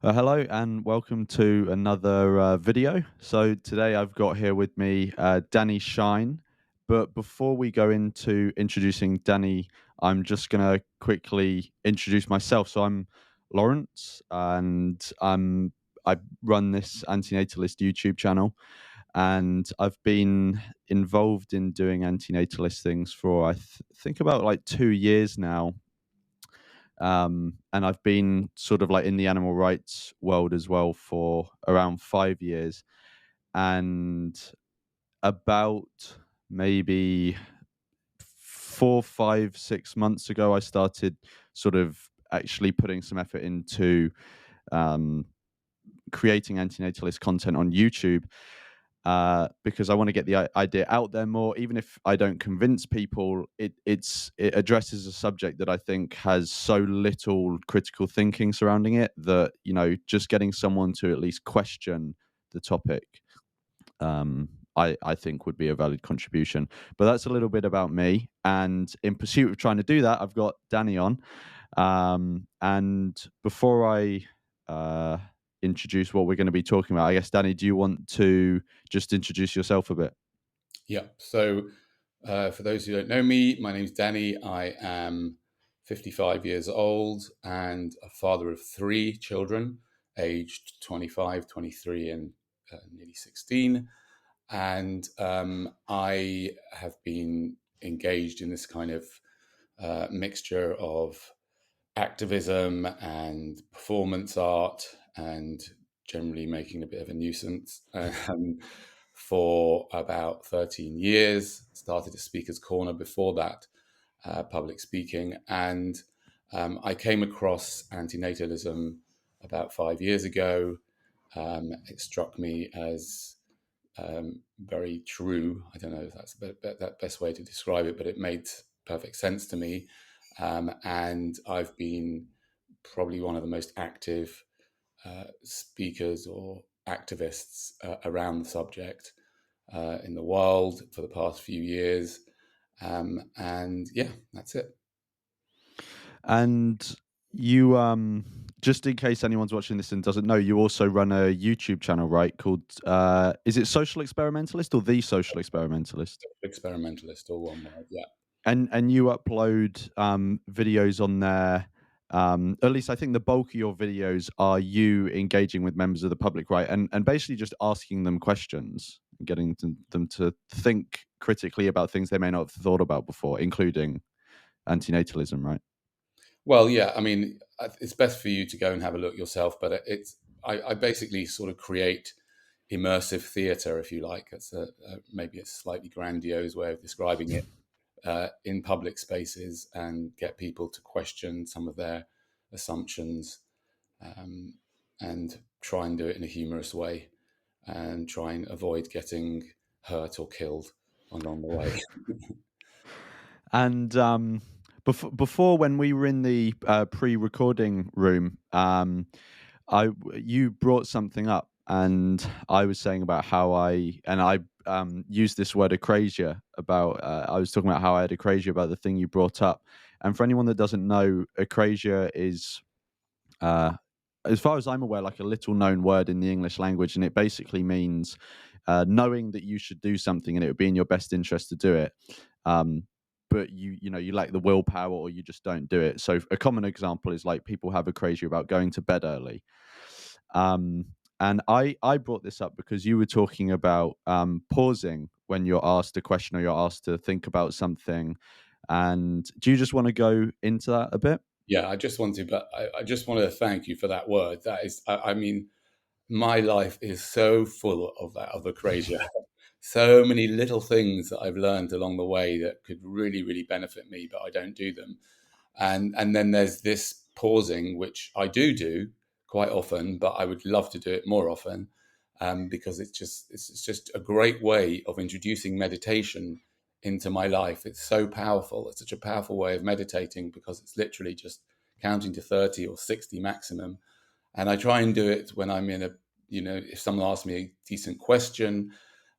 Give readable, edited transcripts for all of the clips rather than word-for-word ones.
Hello and welcome to another video. So today I've got here with me Danny Shine. But before we go into introducing Danny, I'm just going to quickly introduce myself. So I'm Lawrence, and I run this Antinatalist YouTube channel, and I've been involved in doing antinatalist things for think about like 2 years now. And I've been sort of like in the animal rights world as well for around 5 years. And about maybe 4, 5, 6 months ago, I started sort of actually putting some effort into um, creating antinatalist content on YouTube, because I want to get the idea out there more. Even if I don't convince people, it addresses a subject that I think has so little critical thinking surrounding it that just getting someone to at least question the topic, I think would be a valid contribution. But that's a little bit about me. And in pursuit of trying to do that, I've got Danny on. And before I uh, introduce what we're going to be talking about, I guess, Danny, do you want to just introduce yourself a bit? Yeah. So, for those who don't know me, my name's Danny. I am 55 years old and a father of three children, aged 25, 23, and nearly 16. And I have been engaged in this kind of mixture of activism and performance art and generally making a bit of a nuisance for about 13 years. Started a speaker's corner before that, public speaking. And I came across antinatalism about 5 years ago. It struck me as very true. I don't know if that's the best way to describe it, but it made perfect sense to me. And I've been probably one of the most active speakers or activists around the subject in the world for the past few years. And yeah, that's it. And you, just in case anyone's watching this and doesn't know, you also run a YouTube channel, right? Called is it Social Experimentalist or The Social Experimentalist? Experimentalist, all one word. Yeah. And you upload videos on there. At least I think the bulk of your videos are you engaging with members of the public, right? And basically just asking them questions, and getting them to think critically about things they may not have thought about before, including antinatalism, right? Well, yeah. I mean, it's best for you to go and have a look yourself. But I basically sort of create immersive theatre, if you like. It's maybe a slightly grandiose way of describing it. In public spaces and get people to question some of their assumptions, um, and try and do it in a humorous way and try and avoid getting hurt or killed along the way. And before, when we were in the pre-recording room, you brought something up, and I was saying about how I used this word acrasia about. I was talking about how I had acrasia about the thing you brought up. And for anyone that doesn't know, acrasia is, uh, as far as I'm aware, like a little known word in the English language, and it basically means knowing that you should do something and it would be in your best interest to do it. Um, but you lack the willpower, or you just don't do it. So a common example is like people have acrasia about going to bed early. Um, and I brought this up because you were talking about pausing when you're asked a question or you're asked to think about something. And do you just want to go into that a bit? Yeah, I just want to thank you for that word. That is, I mean, my life is so full of that other crazy. So many little things that I've learned along the way that could really, really benefit me, but I don't do them. And then there's this pausing, which I do quite often, but I would love to do it more often, because it's just a great way of introducing meditation into my life. It's so powerful. It's such a powerful way of meditating because it's literally just counting to 30 or 60 maximum. And I try and do it when I'm in a, if someone asks me a decent question.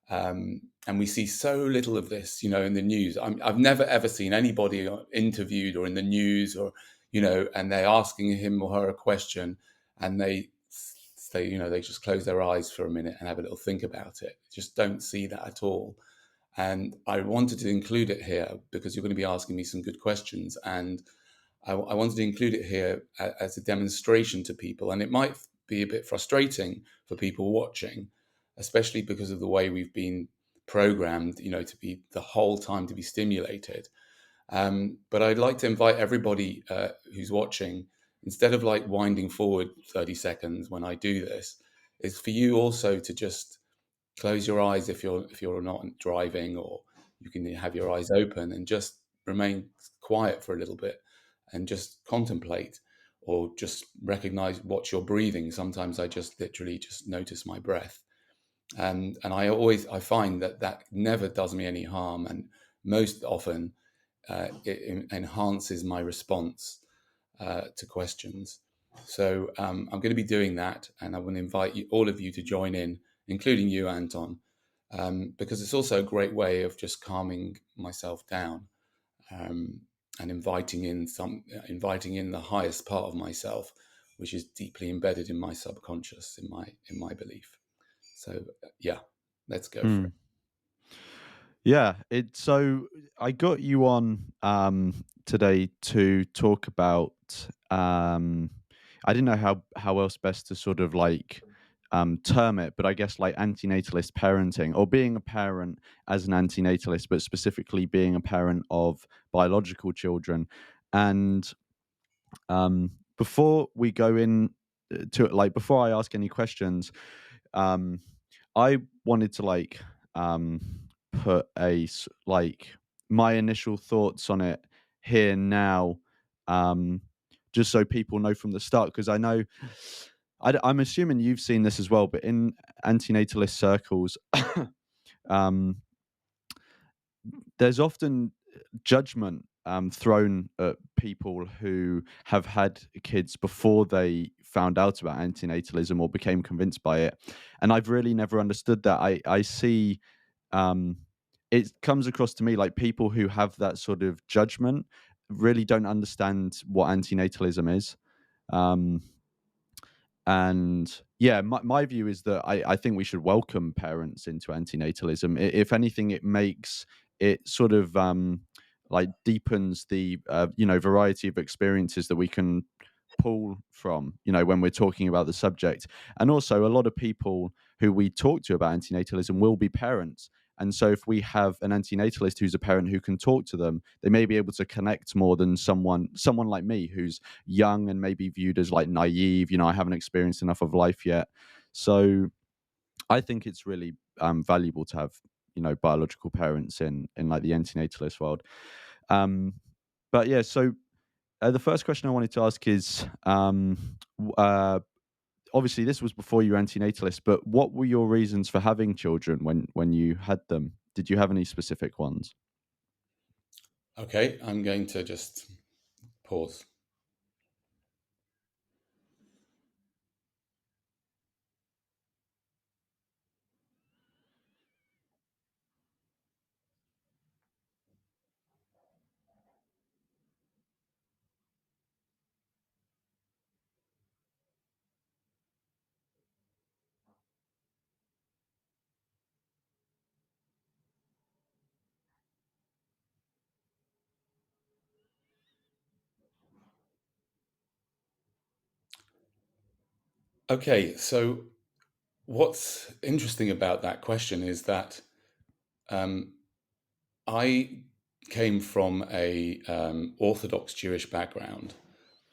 And we see so little of this, in the news. I've never ever seen anybody interviewed or in the news, or and they're asking him or her a question, and they they just close their eyes for a minute and have a little think about it. Just don't see that at all. And I wanted to include it here because you're going to be asking me some good questions, and I wanted to include it here as a demonstration to people. And it might be a bit frustrating for people watching, especially because of the way we've been programmed, to be the whole time to be stimulated. But I'd like to invite everybody who's watching, instead of like winding forward 30 seconds when I do this, is for you also to just close your eyes if you're not driving, or you can have your eyes open and just remain quiet for a little bit and just contemplate, or just recognize what you're breathing. Sometimes I just literally just notice my breath, and I find that never does me any harm, and most often it enhances my response to questions. So I'm going to be doing that, and I want to invite all of you to join in, including you, Anton, because it's also a great way of just calming myself down, um, and inviting in the highest part of myself, which is deeply embedded in my subconscious, in my belief. So yeah, let's go for it. Mm. Yeah, so I got you on today to talk about um I didn't know how else best to sort of like term it, but I guess like antinatalist parenting, or being a parent as an antinatalist, but specifically being a parent of biological children. And before we go in to like before I ask any questions, um I wanted to like um put like my initial thoughts on it here now, um just so people know from the start, because I know I'm assuming you've seen this as well, but in antinatalist circles, um there's often judgment thrown at people who have had kids before they found out about antinatalism or became convinced by it. And I've really never understood that. I see um, it comes across to me like people who have that sort of judgment really don't understand what antinatalism is. Um, and yeah, my view is that I think we should welcome parents into antinatalism. If anything, it makes it sort of like deepens the variety of experiences that we can pull from, when we're talking about the subject. And also, a lot of people who we talk to about antinatalism will be parents. And so, if we have an antinatalist who's a parent who can talk to them, they may be able to connect more than someone like me who's young and maybe viewed as like naive. I haven't experienced enough of life yet. So I think it's really valuable to have biological parents in like the antinatalist world. Um, but yeah, so the first question I wanted to ask is, obviously this was before you were antinatalist, but what were your reasons for having children when you had them? Did you have any specific ones? Okay, I'm going to just pause. Okay, so what's interesting about that question is that um, I came from a Orthodox Jewish background,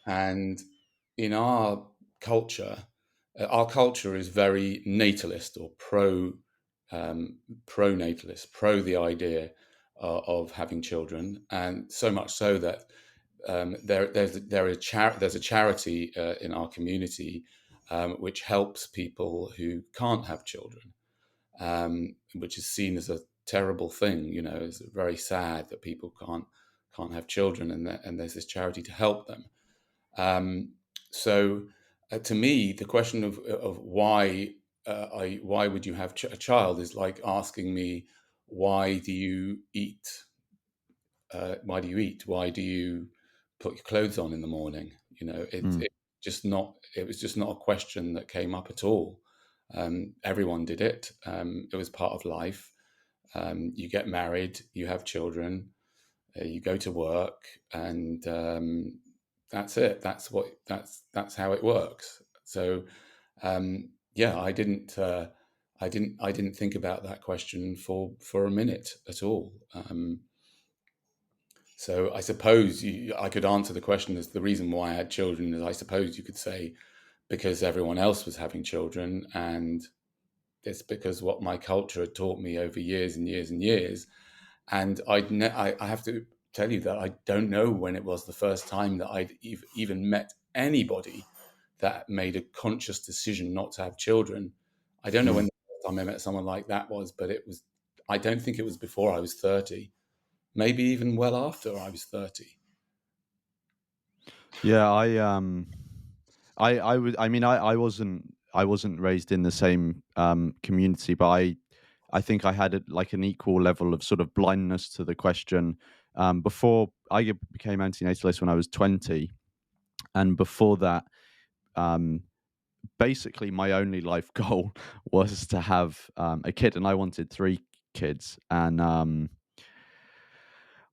and in our culture is very natalist, or pro natalist, pro the idea of having children, and so much so that there's a charity in our community which helps people who can't have children, which is seen as a terrible thing. It's very sad that people can't have children, and there's this charity to help them. Um, so, to me, the question of why would you have a child is like asking me, why do you eat? Why do you eat? Why do you put your clothes on in the morning? Mm, It just not. It was just not a question that came up at all. Everyone did it. It was part of life. You get married, you have children, you go to work, and that's it. That's how it works. So yeah, I didn't think about that question for a minute at all. So I suppose I could answer the question as the reason why I had children is, I suppose you could say, because everyone else was having children, and it's because what my culture had taught me over years and years and years. And I have to tell you that I don't know when it was the first time that I'd even met anybody that made a conscious decision not to have children. I don't know when Mm. the first time I met someone like that was, but it was. I don't think it was before I was 30. Maybe even well after I was 30. Yeah, I would. I mean, I wasn't raised in the same community, but I think I had like an equal level of sort of blindness to the question before became antinatalist when I was 20, and before that, um, basically my only life goal was to have a kid, and I wanted three kids, and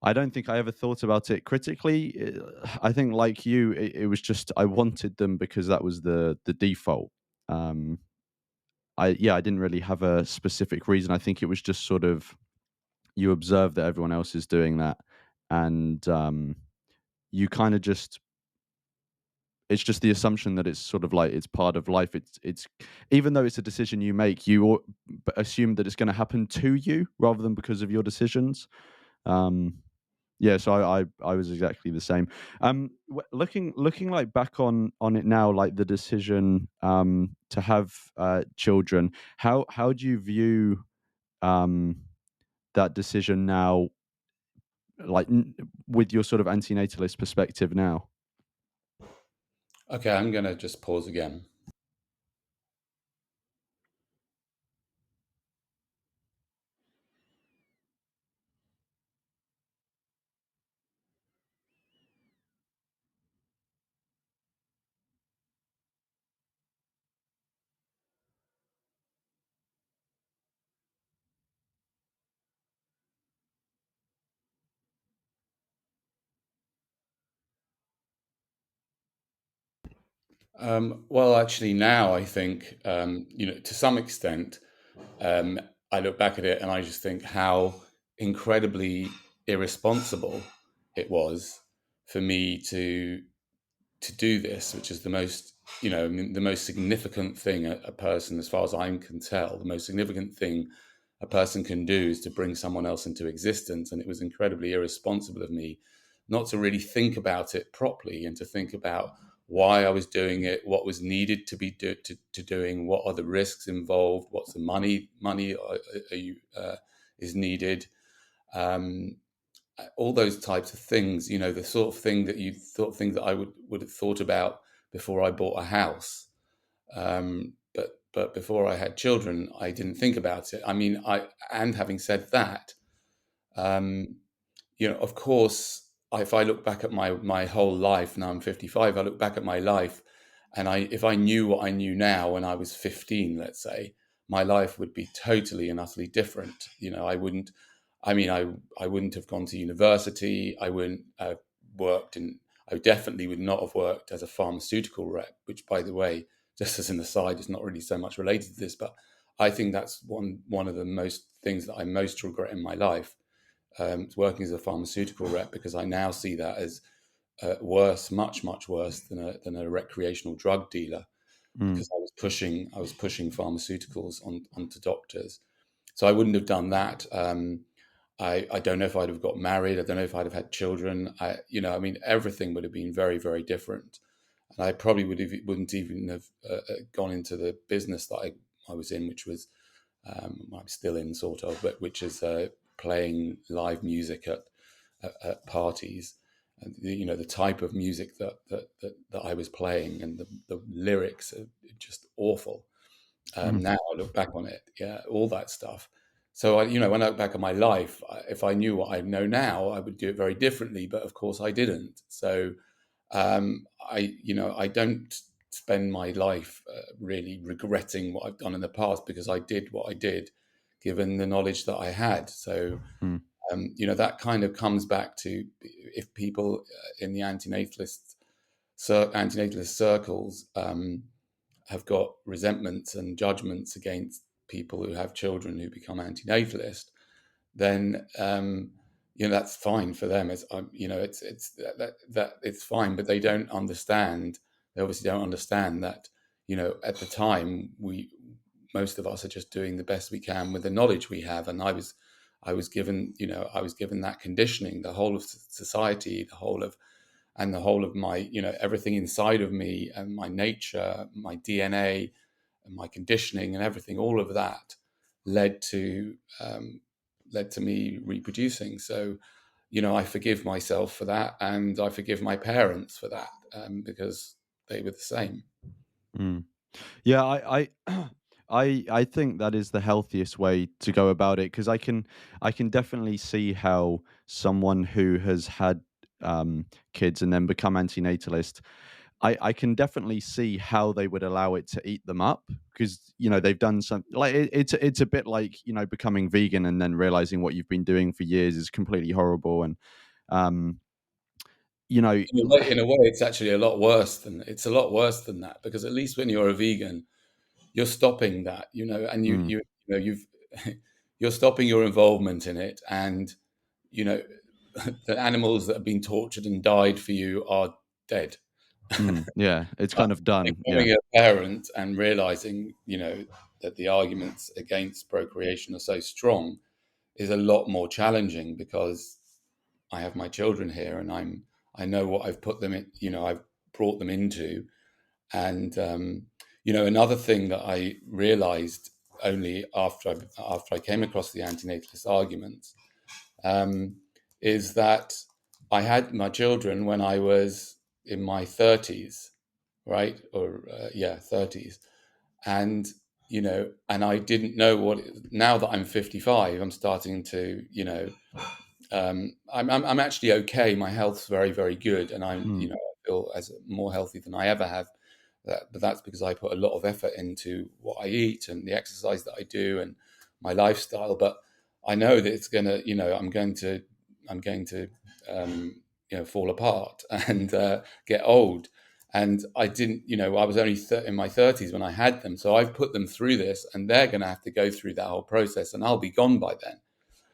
I don't think I ever thought about it critically. I think, like you, it was just I wanted them because that was the default. Um, I didn't really have a specific reason. I think it was just sort of you observe that everyone else is doing that, and you kind of just it's just the assumption that it's sort of like it's part of life. It's even though it's a decision you make, assume that it's going to happen to you rather than because of your decisions. Um, Yeah, so I was exactly the same. Looking like back on it now, like the decision to have children, how do you view um that decision now, like with your sort of antinatalist perspective now? Okay, I'm going to just pause again. Well, actually, now I think, to some extent, um, I look back at it and I just think how incredibly irresponsible it was for me to do this, which is the most, I mean, the most significant thing a person, as far as I can tell, the most significant thing a person can do is to bring someone else into existence. And it was incredibly irresponsible of me not to really think about it properly and to think about why I was doing it, what was needed to be to doing, what are the risks involved, what's the money is needed. Um, all those types of things, the sort of thing that things that I would have thought about before I bought a house. But before I had children, I didn't think about it. I mean, and having said that, um, of course, if I look back at my whole life, now I'm 55, I look back at my life, and if I knew what I knew now when I was 15, let's say, my life would be totally and utterly different. I wouldn't. I mean, I wouldn't have gone to university. I wouldn't have worked in. I definitely would not have worked as a pharmaceutical rep, which, by the way, just as an aside, is not really so much related to this, but I think that's one of the most things that I most regret in my life, working as a pharmaceutical rep, because I now see that as worse, much much worse than a recreational drug dealer, Mm. because I was pushing pharmaceuticals onto doctors. So I wouldn't have done that. I don't know if I'd have got married. I don't know if I'd have had children. I mean, everything would have been very very different, and I probably wouldn't even have gone into the business that I was in, which was I'm still in sort of, but which is playing live music at parties. And the type of music that I was playing, and the lyrics are just awful. Mm. Now I look back on it, yeah, all that stuff. So when I look back at my life, if I knew what I know now, I would do it very differently. But of course, I didn't. So I don't spend my life really regretting what I've done in the past, because I did what I did, given the knowledge that I had. So mm, that kind of comes back to, if people in the antinatalist circles have got resentments and judgments against people who have children who become antinatalist, then that's fine for them. It's it's that it's fine, but they don't understand. They obviously don't understand that at the time, we most of us are just doing the best we can with the knowledge we have. And I was given that conditioning. The whole of society, the whole of my, everything inside of me, and my nature, my DNA, and my conditioning, and everything, all of that led to me reproducing. So, I forgive myself for that, and I forgive my parents for that, because they were the same. mm. Yeah, I think that is the healthiest way to go about it, because I can definitely see how someone who has had kids and then become antinatalist, I can definitely see how they would allow it to eat them up, because they've done some, like, it's a bit like becoming vegan and then realizing what you've been doing for years is completely horrible, and um you know In a way, it's actually a lot worse than that, because at least when you're a vegan, you're stopping that, and mm, you've you're stopping your involvement in it, and you know the animals that have been tortured and died for you are dead. yeah, it's But kind of I think done, yeah. becoming a parent and realizing, that the arguments against procreation are so strong is a lot more challenging, because I have my children here, and I know what I've put them in, I've brought them into. And another thing that I realized only after I came across the antinatalist arguments, um, is that I had my children when I was in my 30s, right? Or yeah, 30s. And and I didn't know now that I'm 55, I'm starting to, I'm actually okay. My health's very, very good, and Mm, I feel as more healthy than I ever have. But that's because I put a lot of effort into what I eat and the exercise that I do and my lifestyle. But I know that it's gonna, I'm going to, fall apart and get old. And I didn't, I was only in my 30s when I had them, so I've put them through this, and they're going to have to go through that whole process, and I'll be gone by then.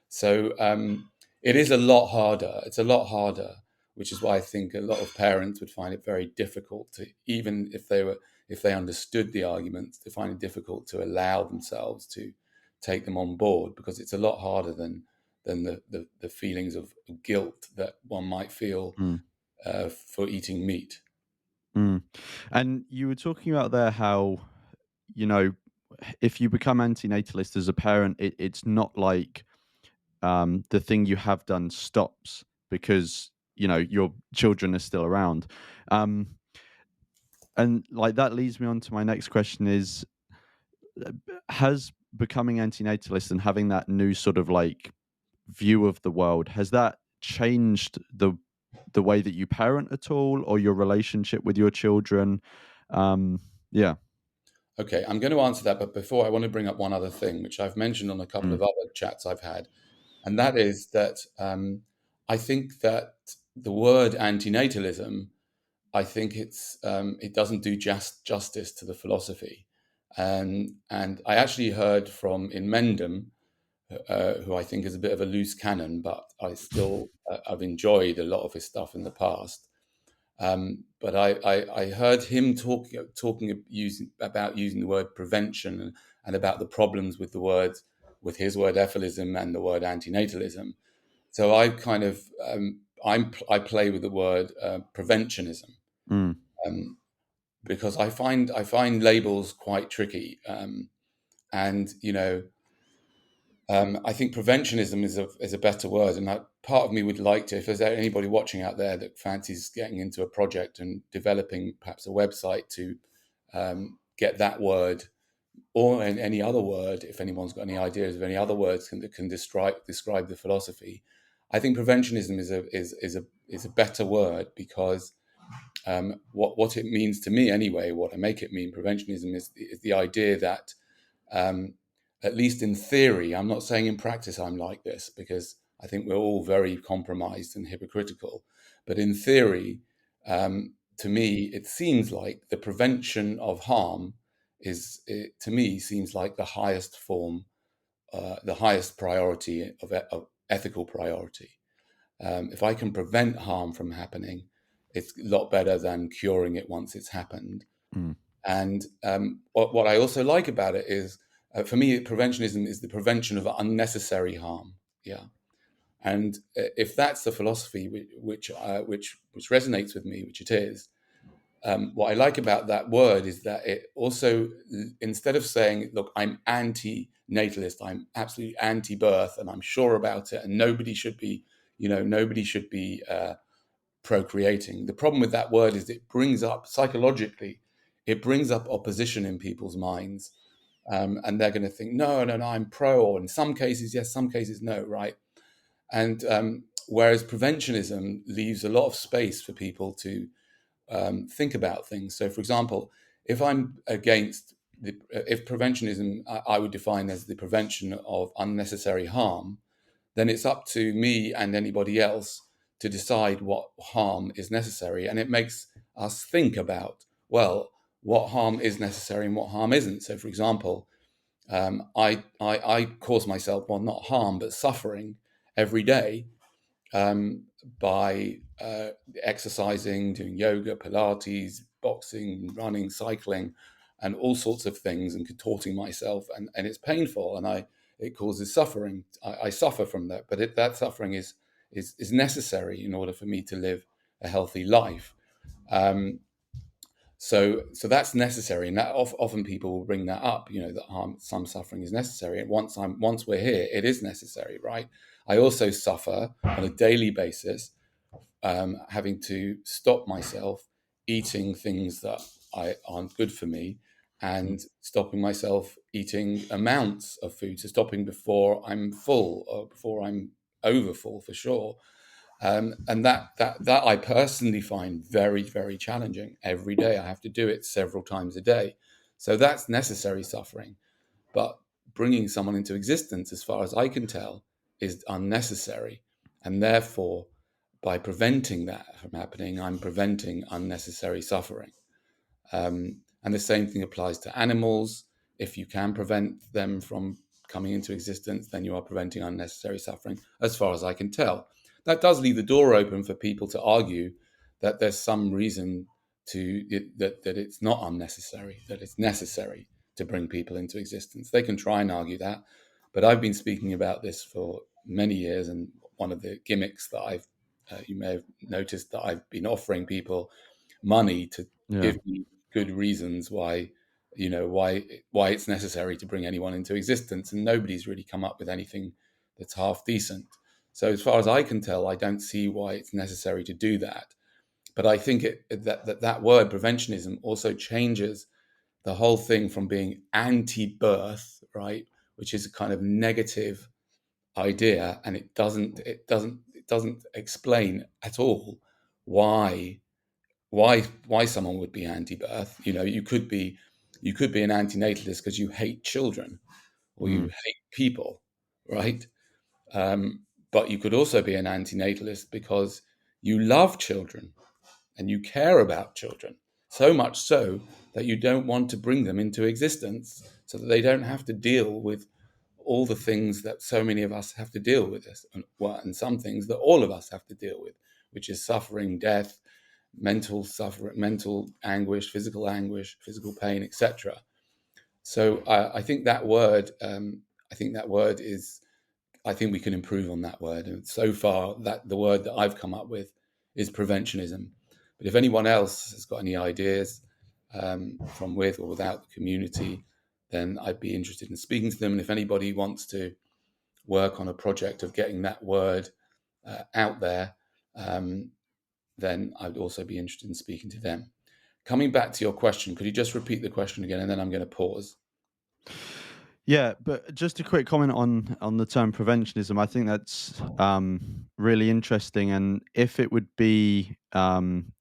So it is a lot harder. It's a lot harder, which is why I think a lot of parents would find it very difficult to, even if they understood the arguments, to find it difficult to allow themselves to take them on board, because it's a lot harder than the feelings of guilt that one might feel mm, for eating meat. mm. And you were talking about there how, you know, if you become antinatalist as a parent, it's not like the thing you have done stops because your children are still around. Um, and like that leads me on to my next question: is has becoming antinatalist and having that new sort of like view of the world, has that changed the way that you parent at all, or your relationship with your children? Um, yeah. Okay, I'm going to answer that, but before, I want to bring up one other thing, which I've mentioned on a couple Mm, of other chats I've had. And that is that I think that the word antinatalism, I think it doesn't do justice to the philosophy. And I actually heard from in Mendham, who I think is a bit of a loose cannon, but I've enjoyed a lot of his stuff in the past. But I heard him talking using the word prevention, and about the problems with the words, with his word ephilism and the word antinatalism. So I kind of I play with the word preventionism, mm, um, because I find labels quite tricky, and I think preventionism is a better word. And part of me would like to, if there's anybody watching out there that fancies getting into a project and developing perhaps a website to get that word, or any other word, if anyone's got any ideas of any other words that can describe the philosophy. I think preventionism is a better word, because What it means to me anyway, what I make it mean, preventionism, is the idea that, um, at least in theory, I'm not saying in practice I'm like this, because I think we're all very compromised and hypocritical. But in theory, to me, it seems like the prevention of harm to me, seems like the highest form, the highest priority of ethical priority. If I can prevent harm from happening, it's a lot better than curing it once it's happened. Mm. And what I also like about it is, for me, preventionism is the prevention of unnecessary harm. Yeah, and if that's the philosophy which resonates with me, which it is, what I like about that word is that it also, instead of saying, "Look, I'm anti-natalist, I'm absolutely anti-birth, and I'm sure about it, and nobody should be procreating." The problem with that word is it brings up psychologically, it brings up opposition in people's minds, and they're going to think, "No, no, no, I'm pro," or in some cases, yes, some cases, no, right? And whereas preventionism leaves a lot of space for people to think about things. So, for example, if I'm against if preventionism, I would define as the prevention of unnecessary harm, then it's up to me and anybody else to decide what harm is necessary. And it makes us think about, well, what harm is necessary and what harm isn't. So, for example, I cause myself, well, not harm, but suffering every day, by exercising, doing yoga, Pilates, boxing, running, cycling, and all sorts of things, and contorting myself, and it's painful, and it causes suffering. I suffer from that, but that suffering is necessary in order for me to live a healthy life. Um, so that's necessary, and that often people will bring that up. That some suffering is necessary, and once we're here, it is necessary, right? I also suffer on a daily basis, having to stop myself eating things that aren't good for me, and Mm. stopping myself eating amounts of food. So stopping before I'm full, or before I'm over full, for sure. And that I personally find very, very challenging. Every day I have to do it several times a day. So that's necessary suffering. But bringing someone into existence, as far as I can tell, is unnecessary. And therefore, by preventing that from happening, I'm preventing unnecessary suffering. And the same thing applies to animals. If you can prevent them from coming into existence, then you are preventing unnecessary suffering, as far as I can tell. That does leave the door open for people to argue that there's some reason that it's not unnecessary, that it's necessary to bring people into existence. They can try and argue that, but I've been speaking about this for many years, and one of the gimmicks that you may have noticed, that I've been offering people money to Yeah. give me good reasons why it's necessary to bring anyone into existence, and nobody's really come up with anything that's half decent. So as far as I can tell, I don't see why it's necessary to do that. But I think that word preventionism also changes the whole thing from being anti-birth, right, which is a kind of negative idea, and it doesn't explain at all why why someone would be anti-birth. You could be an antinatalist because you hate children, or you Mm. hate people, right? But you could also be an antinatalist because you love children and you care about children, so much so that you don't want to bring them into existence, so that they don't have to deal with all the things that so many of us have to deal with, and some things that all of us have to deal with, which is suffering, death, mental suffering, mental anguish, physical pain, etc. So I think that word, is. I think we can improve on that word. And so far, that the word that I've come up with is preventionism. But if anyone else has got any ideas, from with or without the community, then I'd be interested in speaking to them. And if anybody wants to work on a project of getting that word out there, um, then I'd also be interested in speaking to them. Coming back to your question, could you just repeat the question again, and then I'm going to pause? Yeah, but just a quick comment on the term preventionism. I think that's really interesting, and if it would be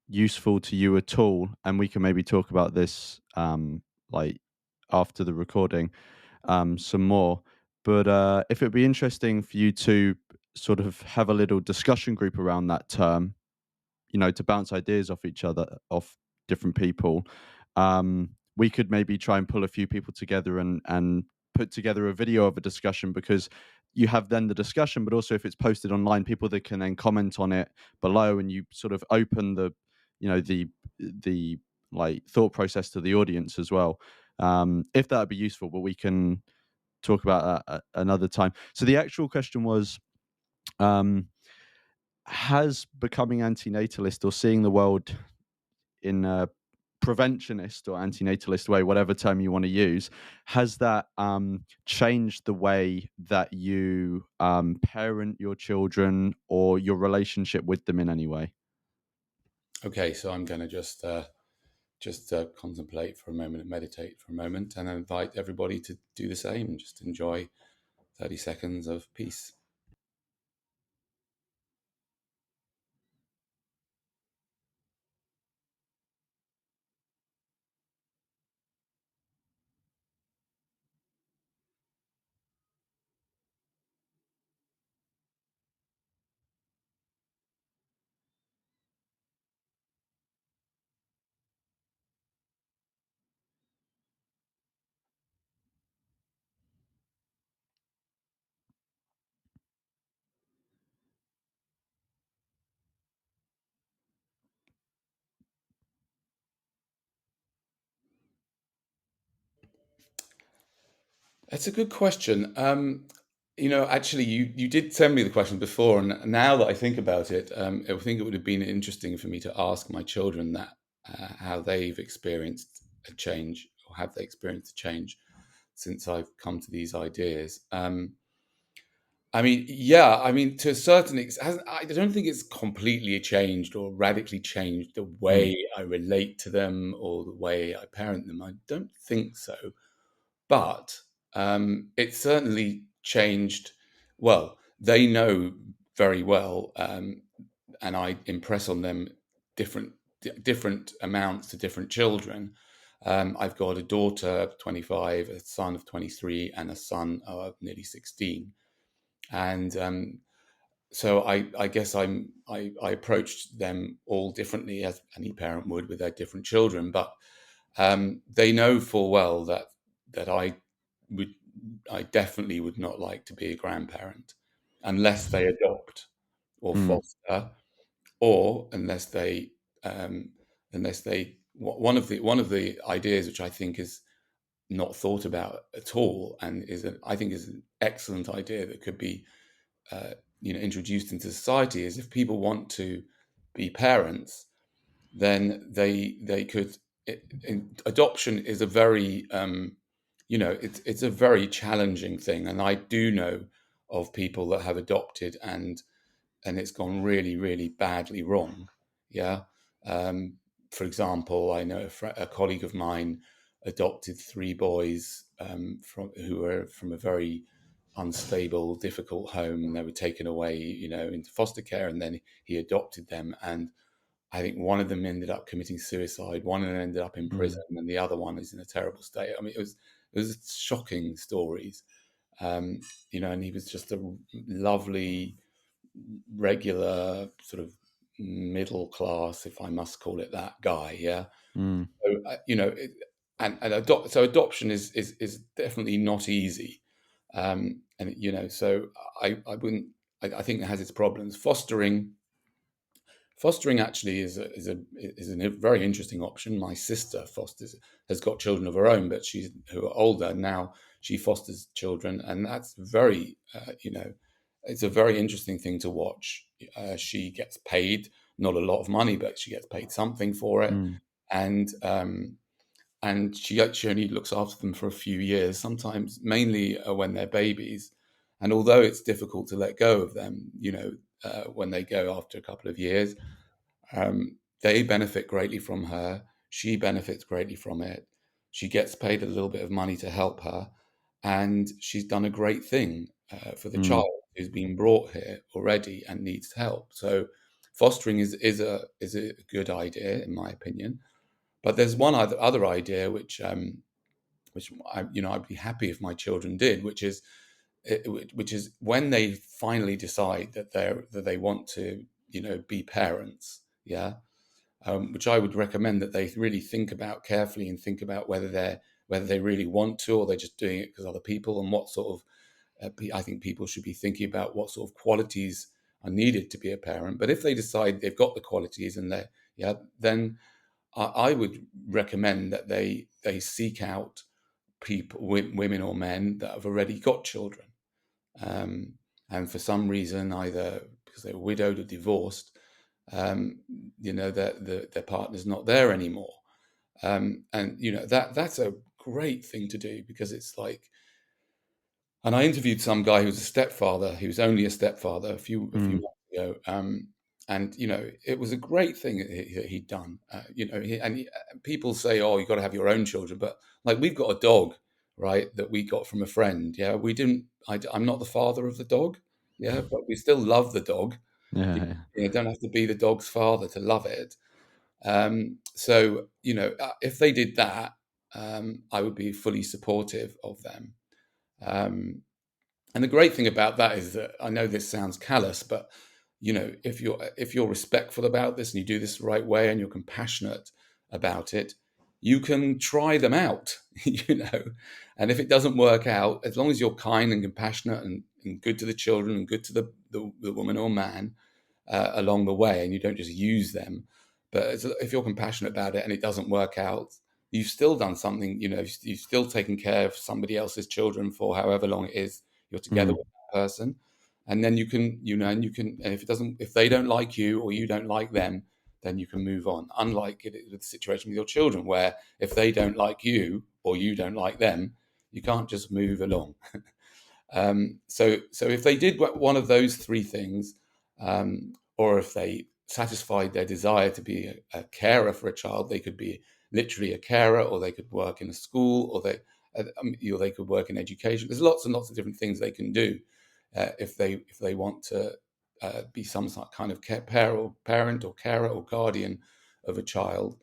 useful to you at all, and we can maybe talk about this like after the recording some more. But if it'd be interesting for you to sort of have a little discussion group around that term, to bounce ideas off each other, off different people, we could maybe try and pull a few people together and put together a video of a discussion, because you have then the discussion, but also if it's posted online, people that can then comment on it below, and you sort of open the, the like thought process to the audience as well. If that would be useful, but we can talk about that at another time. So the actual question was, um, has becoming antinatalist or seeing the world in a preventionist or antinatalist way, whatever term you want to use, has that changed the way that you parent your children or your relationship with them in any way? Okay, so I'm going to just contemplate for a moment and meditate for a moment, and invite everybody to do the same. Just enjoy 30 seconds of peace. That's a good question. Actually, you did send me the question before, and now that I think about it, I think it would have been interesting for me to ask my children that how they've experienced a change, or have they experienced a change since I've come to these ideas. Yeah, to a certain extent, I don't think it's completely changed or radically changed the Mm, way I relate to them or the way I parent them. I don't think so. But it certainly changed. Well, they know very well, and I impress on them different different amounts to different children. I've got a daughter of 25, a son of 23, and a son of nearly 16. And so I guess I approached them all differently, as any parent would with their different children. But they know full well that would I definitely would not like to be a grandparent unless they adopt or mm, foster, or um, unless they one of the ideas which I think is not thought about at all, and I think is an excellent idea that could be uh, introduced into society, is if people want to be parents, then they could. Adoption is a very it's a very challenging thing, and I do know of people that have adopted and it's gone really really badly wrong. Yeah. um, for example, I know a colleague of mine adopted three boys from who were from a very unstable, difficult home, and they were taken away, into foster care, and then he adopted them. And I think one of them ended up committing suicide, one of them ended up in mm, prison, and the other one is in a terrible state. It was shocking stories. um, and he was just a lovely, regular sort of middle class, if I must call it that, guy. Yeah. mm, So, adoption is definitely not easy. And so I wouldn't. I think it has its problems. Fostering actually is a very interesting option. My sister has got children of her own, but she's who are older now. She fosters children, and that's it's a very interesting thing to watch. She gets paid not a lot of money, but she gets paid something for it, mm, and she only looks after them for a few years, sometimes mainly when they're babies. And although it's difficult to let go of them, when they go after a couple of years, they benefit greatly from her. She benefits greatly from it. She gets paid a little bit of money to help her. and she's done a great thing for the Mm. child who's been brought here already and needs help. So fostering is a good idea in my opinion. But there's one other idea which I'd be happy if my children did, which is when they finally decide that they want to be parents, yeah, which I would recommend that they really think about carefully and think about whether they really want to, or they're just doing it because other people, and what sort of I think people should be thinking about what sort of qualities are needed to be a parent. But if they decide they've got the qualities and they yeah, then I would recommend that they seek out people, women or men that have already got children, um, and for some reason, either because they're widowed or divorced, um, their partner's not there anymore, and that's a great thing to do because it's like. And I interviewed some guy who was a stepfather. He was only a stepfather a few Mm. months ago, and it was a great thing that he'd done. People say, "Oh, you got to have your own children," but like we've got a dog, right? That we got from a friend. Yeah, we didn't. I'm not the father of the dog. Yeah, but we still love the dog. You, Yeah, yeah. don't have to be the dog's father to love it. So if they did that, I would be fully supportive of them. Um, and the great thing about that is that I know this sounds callous, but if you're respectful about this and you do this the right way and you're compassionate about it, you can try them out, And if it doesn't work out, as long as you're kind and compassionate and good to the children and good to the woman or man, along the way, and you don't just use them. But if you're compassionate about it and it doesn't work out, you've still done something. You've still taken care of somebody else's children for however long it is you're together Mm. with that person, and then and if they don't like you or you don't like them, then you can move on. Unlike it with the situation with your children, where if they don't like you or you don't like them, you can't just move along. So if they did one of those three things, or if they satisfied their desire to be a carer for a child, they could be literally a carer, or they could work in a school, or they could work in education. There's lots and lots of different things they can do if they want to be some kind of parent or carer or guardian of a child.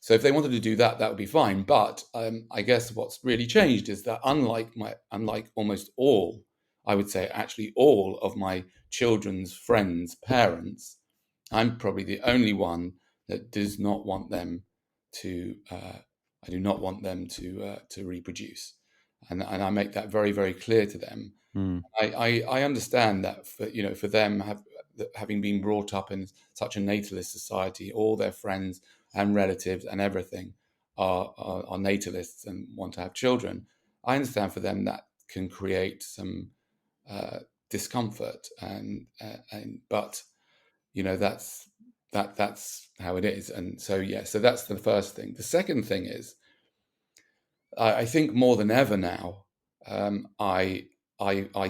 So if they wanted to do that, that would be fine. But I guess what's really changed is that unlike almost all, I would say actually all of my children's friends' parents, I'm probably the only one that does not want them to. I do not want them to reproduce, and I make that very very clear to them. Mm. I understand that for them having been brought up in such a natalist society, all their friends and relatives and everything are natalists and want to have children. I understand for them that can create some uh, discomfort, and but that's how it is. And so yeah, so that's the first thing. The second thing is I think more than ever now, I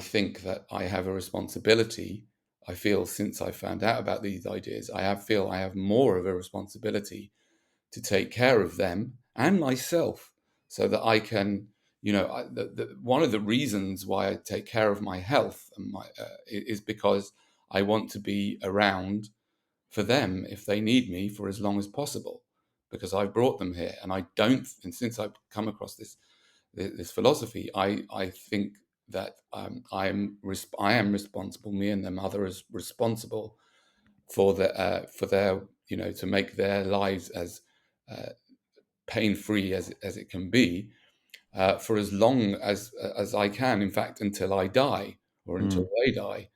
think that I have a responsibility. I feel since I found out about these ideas, feel I have more of a responsibility to take care of them and myself, so that I can, one of the reasons why I take care of my health and is because I want to be around for them if they need me for as long as possible, because I've brought them here, and I don't. And since I've come across this philosophy, I think that I am responsible. Me and their mother is responsible for their to make their lives as uh, pain free as it can be, for as long as I can. In fact, until I die or until Mm. they die.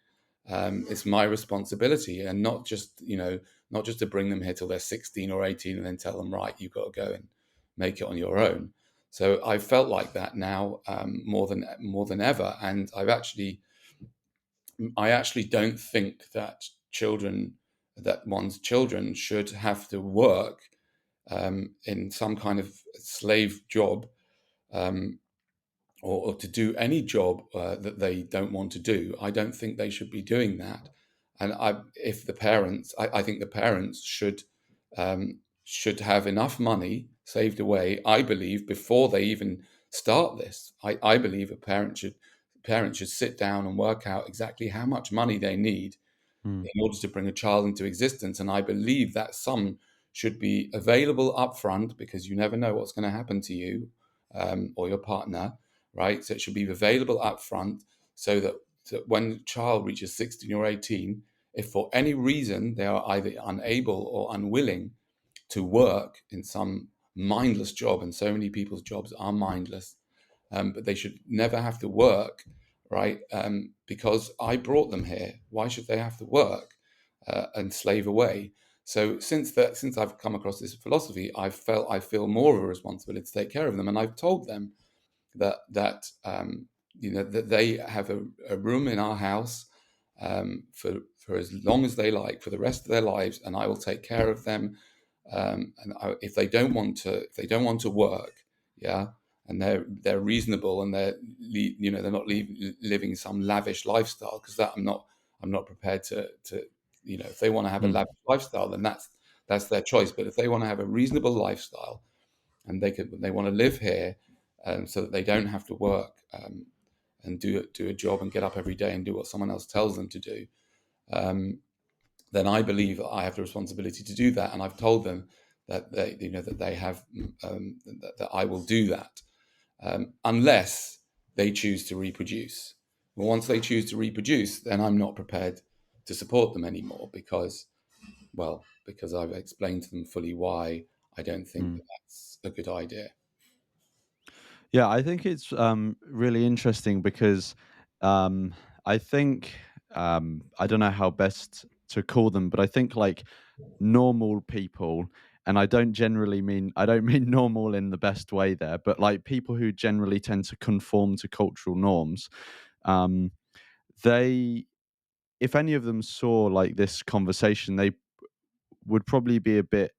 It's my responsibility, and not just to bring them here till they're 16 or 18 and then tell them, right, you've got to go and make it on your own. So I felt like that now, more than ever, and I actually don't think that one's children should have to work in some kind of slave job, um, or to do any job that they don't want to do. I don't think they should be doing that. And I think the parents should have enough money saved away, I believe, before they even start this. I believe a parent should sit down and work out exactly how much money they need mm, in order to bring a child into existence. And I believe that sum should be available upfront, because you never know what's going to happen to you, or your partner, right? So it should be available upfront, so that when the child reaches 16 or 18, if for any reason they are either unable or unwilling to work in some mindless job, and so many people's jobs are mindless, but they should never have to work, right? Because I brought them here. Why should they have to work and slave away? So since I've come across this philosophy, I feel more of a responsibility to take care of them, and I've told them that that they have a room in our house, for as long as they like, for the rest of their lives, and I will take care of them. If they don't want to work, yeah, and they're reasonable, and they're not living some lavish lifestyle, because that I'm not prepared to if they want to have a mm, lavish lifestyle, then that's their choice. But if they want to have a reasonable lifestyle, and they want to live here, so that they don't have to work, and do a job and get up every day and do what someone else tells them to do, um, then I believe that I have the responsibility to do that. And I've told them that they have, that I will do that, unless they choose to reproduce. Well, once they choose to reproduce, then I'm not prepared to support them anymore, because I've explained to them fully why I don't think mm. that that's a good idea. Yeah, I think it's really interesting because um, I think I don't know how best to call them, but I think like normal people, and I don't mean normal in the best way there, but like people who generally tend to conform to cultural norms. Um, they, if any of them saw like this conversation, they would probably be a bit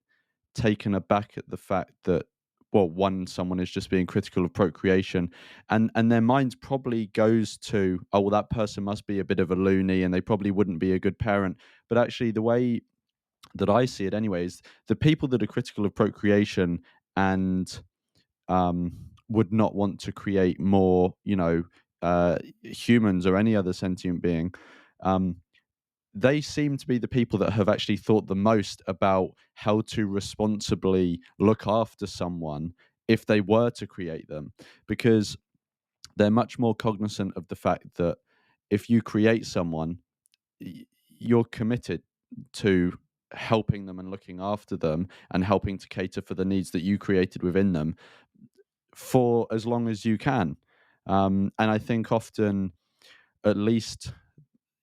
taken aback at the fact that, well, one, someone is just being critical of procreation, and their mind probably goes to, oh well, that person must be a bit of a loony and they probably wouldn't be a good parent. But actually the way that I see it anyways, the people that are critical of procreation and would not want to create more, humans or any other sentient being, um, they seem to be the people that have actually thought the most about how to responsibly look after someone if they were to create them, because they're much more cognizant of the fact that if you create someone, you're committed to helping them and looking after them and helping to cater for the needs that you created within them for as long as you can. And I think often, at least,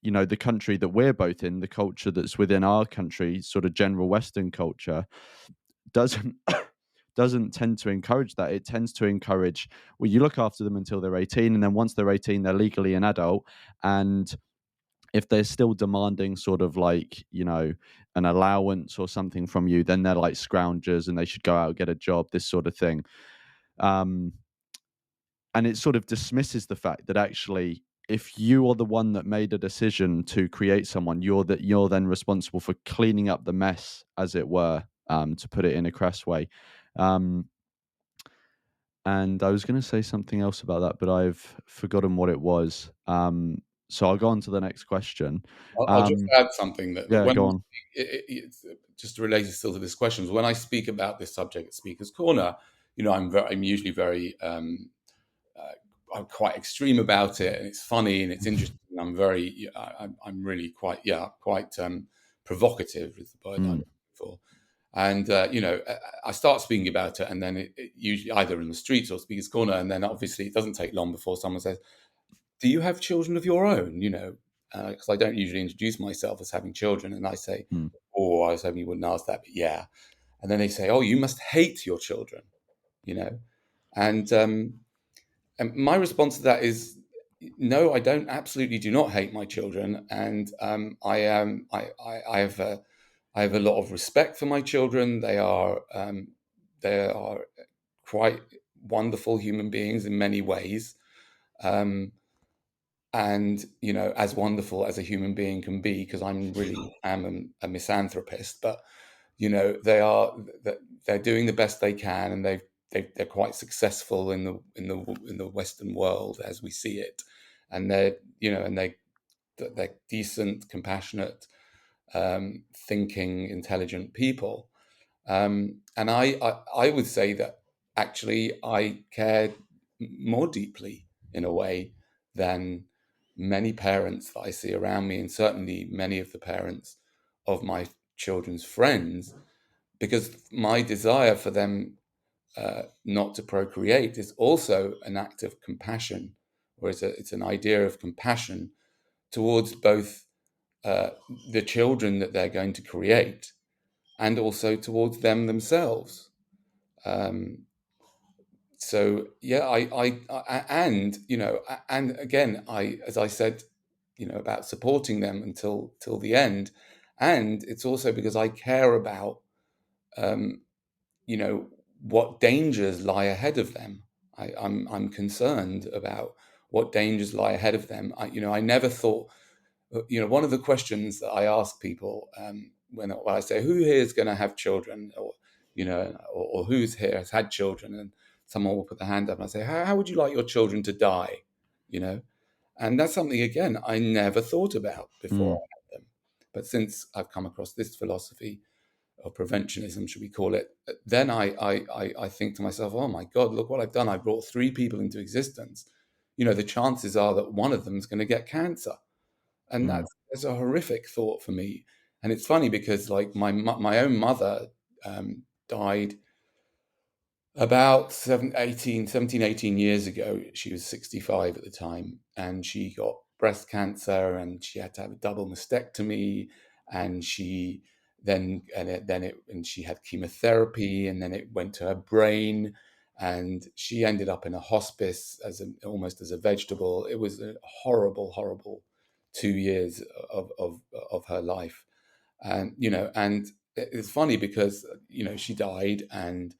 the country that we're both in, the culture that's within our country, sort of general Western culture, doesn't doesn't tend to encourage that. It tends to encourage, well, you look after them until they're 18, and then once they're 18, they're legally an adult. And if they're still demanding sort of like, an allowance or something from you, then they're like scroungers and they should go out and get a job, this sort of thing. Um, and it sort of dismisses the fact that actually, if you are the one that made a decision to create someone, you're then responsible for cleaning up the mess, as it were, to put it in a crass way. Um, and I was going to say something else about that, but I've forgotten what it was. So I'll go on to the next question. I'll just Um, add something that yeah, when go on. it's just related still to this question. When I speak about this subject at Speaker's Corner, I'm usually very uh, I'm quite extreme about it, and it's funny and it's interesting. I'm really quite provocative is the word I'm Mm, looking for. And I start speaking about it, and then it usually either in the streets or Speaker's Corner, and then obviously it doesn't take long before someone says, do you have children of your own? Because I don't usually introduce myself as having children, and I say, mm, "Oh, I was hoping you wouldn't ask that, but yeah." And then they say, "Oh, you must hate your children," you know. And and my response to that is, no, I don't. Absolutely, do not hate my children, and I have a lot of respect for my children. They are quite wonderful human beings in many ways. Um, and as wonderful as a human being can be, because I'm really am a misanthropist, but they are they're doing the best they can, and they're quite successful in the Western world as we see it, and they're decent, compassionate, thinking, intelligent people. And I would say that actually I care more deeply in a way than many parents that I see around me, and certainly many of the parents of my children's friends, because my desire for them not to procreate is also an act of compassion, or it's an idea of compassion towards both uh, the children that they're going to create and also towards them themselves. Um, so yeah, and and again, as I said, about supporting them till the end, and it's also because I care about um, you know what dangers lie ahead of them. I'm concerned about what dangers lie ahead of them. I never thought, one of the questions that I ask people when I say, who here is going to have children, or who's here has had children, and someone will put their hand up and I say, how would you like your children to die? You know, and that's something again I never thought about before Mm, I had them, but since I've come across this philosophy of preventionism, should we call it, then I think to myself, oh my God, look what I've done! I brought three people into existence. The chances are that one of them is going to get cancer, and mm, that's a horrific thought for me. And it's funny because like my own mother died about 17, 18 years ago. She was 65 at the time, and she got breast cancer, and she had to have a double mastectomy, and she and she had chemotherapy, and then it went to her brain, and she ended up in a hospice almost as a vegetable. It was a horrible, horrible 2 years of her life. And it's funny because she died, and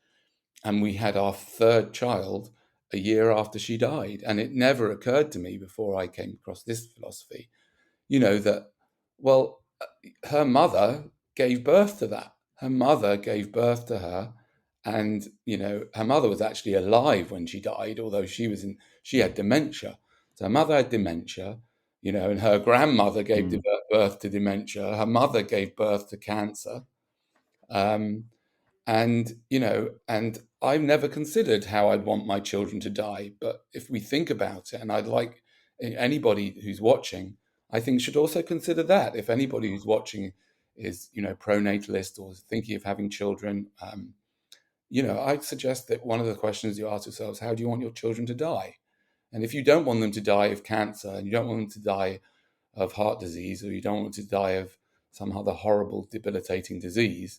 we had our third child a year after she died. And it never occurred to me before I came across this philosophy, that, well, her mother gave birth to that. Her mother gave birth to her. And, her mother was actually alive when she died, although she had dementia. So her mother had dementia, and her grandmother gave mm. birth to dementia. Her mother gave birth to cancer. Um, and I've never considered how I'd want my children to die. But if we think about it, and I'd like anybody who's watching, I think should also consider that. If anybody who's watching is, pro-natalist or thinking of having children, I'd suggest that one of the questions you ask yourselves: how do you want your children to die? And if you don't want them to die of cancer, and you don't want them to die of heart disease, or you don't want them to die of some other horrible, debilitating disease,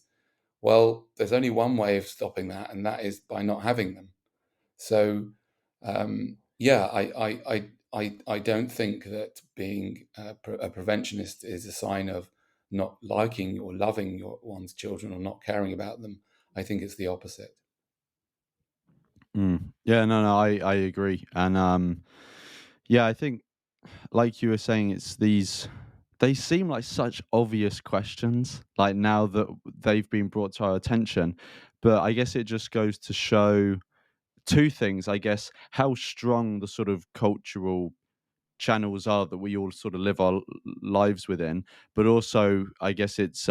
well, there's only one way of stopping that, and that is by not having them. So, yeah, I don't think that being a preventionist is a sign of not liking or loving one's children or not caring about them. I think it's the opposite. Mm. Yeah, no, I agree. And yeah, I think like you were saying, it's these they seem like such obvious questions, like now that they've been brought to our attention. But I guess it just goes to show two things, I guess, how strong the sort of cultural channels are that we all sort of live our lives within, but also I guess it's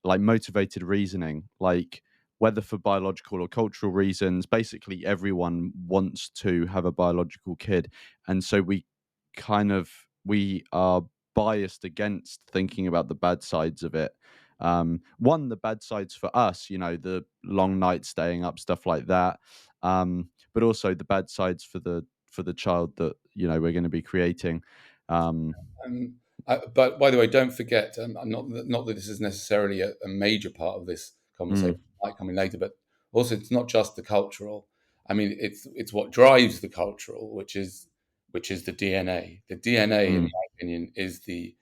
like motivated reasoning, like whether for biological or cultural reasons, basically everyone wants to have a biological kid. And so we are biased against thinking about the bad sides of it. One, the bad sides for us, the long nights staying up, stuff like that. But also the bad sides for the child that we're going to be creating. Um, Um, but by the way, don't forget, I'm not that this is necessarily a major part of this conversation. mm, It might come in later, but also it's not just the cultural. I mean, it's what drives the cultural, which is the DNA. The DNA, in mm, my opinion, is the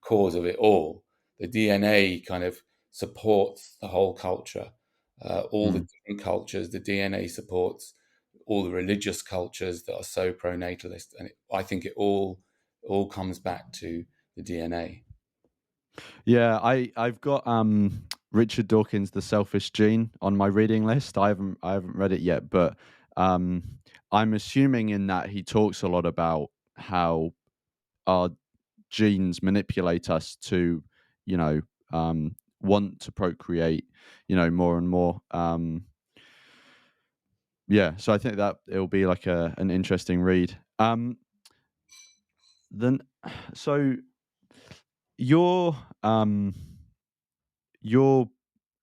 cause of it all. The DNA kind of supports the whole culture, all the mm. different cultures. The DNA supports all the religious cultures that are so pro-natalist, and I think it all comes back to the DNA. Yeah, I've got Richard Dawkins' The Selfish Gene on my reading list. I haven't read it yet, but um, I'm assuming in that he talks a lot about how our genes manipulate us to, you know, want to procreate, more and more. Yeah, so I think that it'll be like an interesting read. Then, so you're um, you're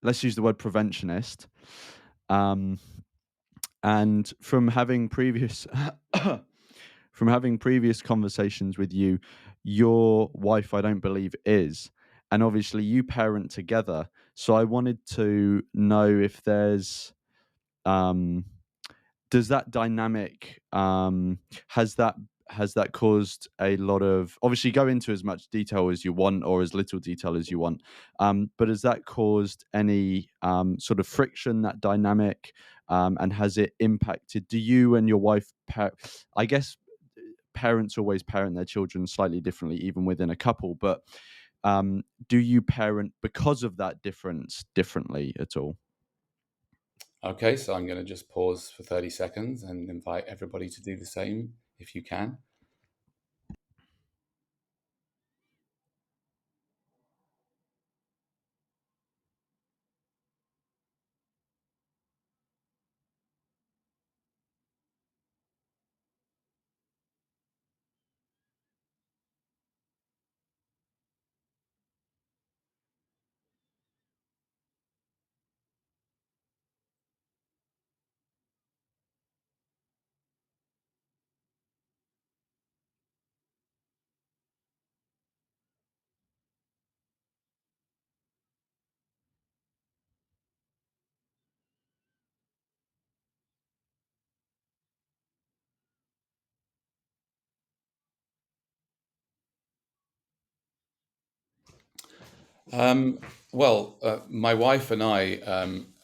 let's use the word preventionist. Um, and from having previous conversations with you, your wife, I don't believe, is. And obviously, you parent together. So I wanted to know if um, does that dynamic, has that caused a lot of, obviously, go into as much detail as you want or as little detail as you want, but has that caused any sort of friction, that dynamic, and has it impacted, do you and your wife I guess parents always parent their children slightly differently even within a couple, but do you parent because of that difference differently at all? Okay, so I'm going to just pause for 30 seconds and invite everybody to do the same if you can. Um, my wife and I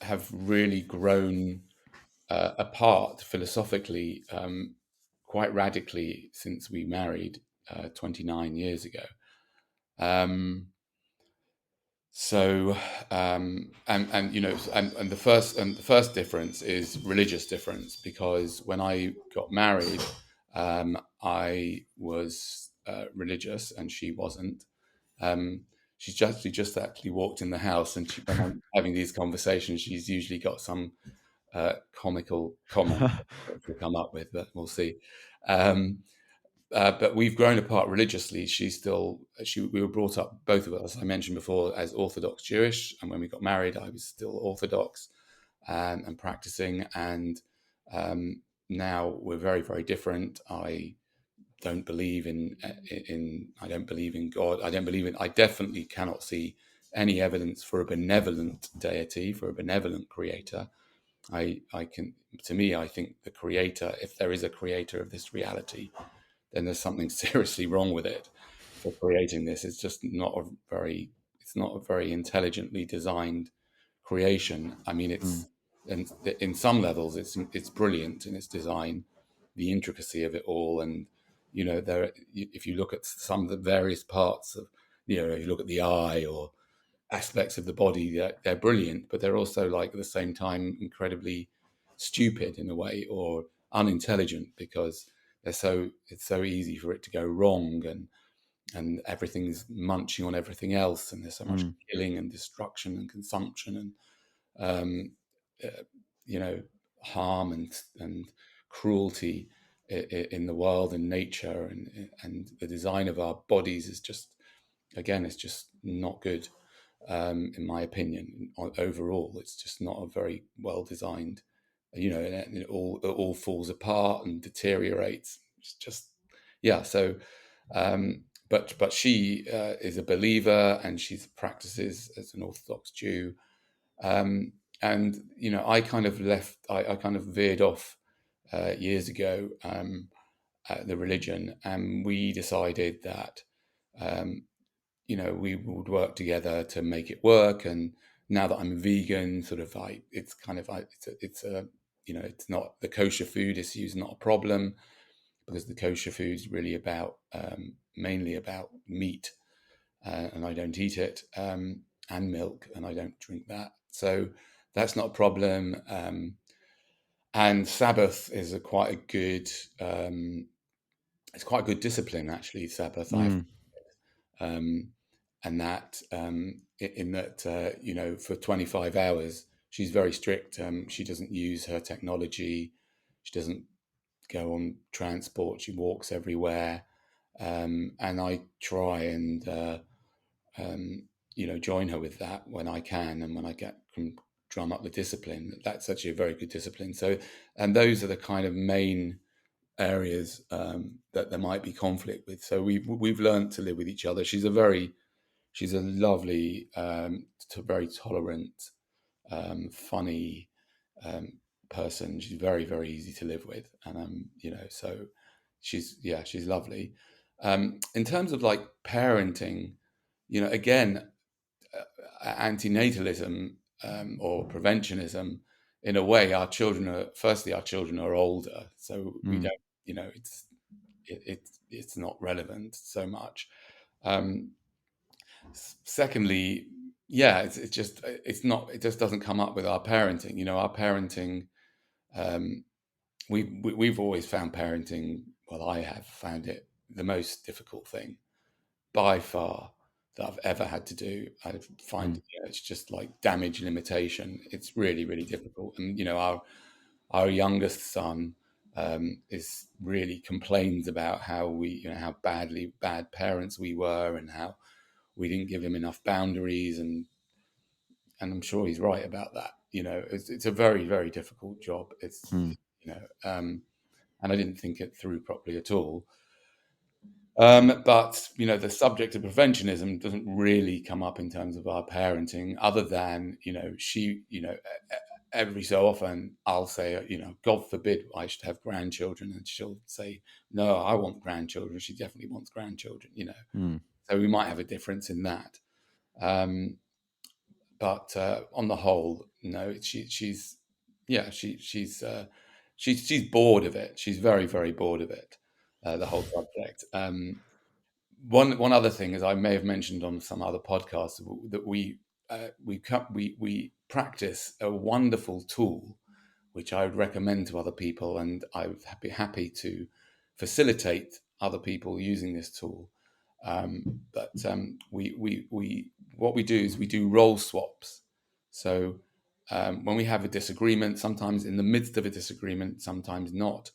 have really grown apart philosophically quite radically since we married 29 years ago. Um, so and you know and the first difference is religious difference, because when I got married, I was religious and she wasn't. um, she just actually walked in the house, and when I'm having these conversations, she's usually got some comical comment that she'll come up with, but we'll see. Um, but we've grown apart religiously. We were brought up, both of us, I mentioned before, as Orthodox Jewish, and when we got married, I was still Orthodox and practicing. And now we're very, very different. Don't believe I don't believe in God. I definitely cannot see any evidence for a benevolent deity, for a benevolent creator. I can, to me, I think the creator, if there is a creator of this reality, then there's something seriously wrong with it for creating this. It's not a very intelligently designed creation. I mean, Mm, and in some levels, it's brilliant in its design, the intricacy of it all, and if you look at some of the various parts of, you look at the eye or aspects of the body, they're brilliant, but they're also, like, at the same time, incredibly stupid in a way, or unintelligent, because it's so easy for it to go wrong, and everything's munching on everything else, and there's so much mm, killing and destruction and consumption and um, uh, you know harm and cruelty in the world and nature, and the design of our bodies is just, again, it's just not good, in my opinion. Overall, it's just not a very well designed, and it all falls apart and deteriorates. It's just, yeah. So, but she is a believer, and she practices as an Orthodox Jew. Um, and I kind of I kind of veered off years ago, the religion, and we decided that um, we would work together to make it work. And now that I'm vegan, sort of, it's kind of like, it's a it's not, the kosher food issue is not a problem, because the kosher food is really about mainly about meat, and I don't eat it. and milk, and I don't drink that, so that's not a problem. And Sabbath is a quite a good it's quite a good discipline, actually. Sabbath, I have, Mm, um, and that in that for 25 hours she's very strict. She doesn't use her technology. She doesn't go on transport. She walks everywhere, and I try and join her with that when I can, and when I can drum up the discipline. That's actually a very good discipline. So, and those are the kind of main areas that there might be conflict with. So we've learned to live with each other. She's a lovely, very tolerant, funny um, person. She's very, very easy to live with, and so she's lovely. In terms of like parenting, again, antinatalism or preventionism, in a way, our children are older, so we mm, don't, it's not relevant so much. Um, Secondly, yeah, it's not, it just doesn't come up with our parenting. Our parenting, um, we've always found parenting. Well, I have found it the most difficult thing by far that I've ever had to do. I find, mm, it's just like damage limitation. It's really, really difficult. And our youngest son is really complains about how how bad parents we were, and how we didn't give him enough boundaries, and I'm sure he's right about that. It's a very, very difficult job. mm, And I didn't think it through properly at all. But the subject of preventionism doesn't really come up in terms of our parenting, other than she, every so often I'll say, God forbid I should have grandchildren, and she'll say, no, I want grandchildren. She definitely wants grandchildren. mm, So we might have a difference in that. Um, but on the whole, no, she's yeah, she's bored of it. She's very, very bored of it. The whole subject. One other thing is, I may have mentioned on some other podcasts, that we practice a wonderful tool which I would recommend to other people, and I would be happy to facilitate other people using this tool. But we what we do is we do role swaps. So when we have a disagreement, sometimes in the midst of a disagreement, sometimes not,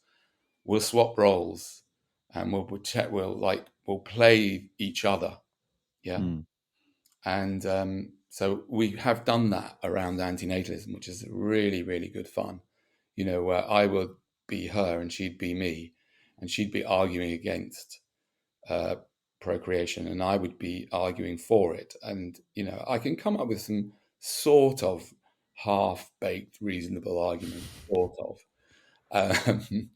we'll swap roles, and we'll play each other. Yeah. mm, And so we have done that around antinatalism, which is really, really good fun. Where I would be her and she'd be me, and she'd be arguing against uh, procreation, and I would be arguing for it. And I can come up with some sort of half-baked, reasonable argument, sort of. Um,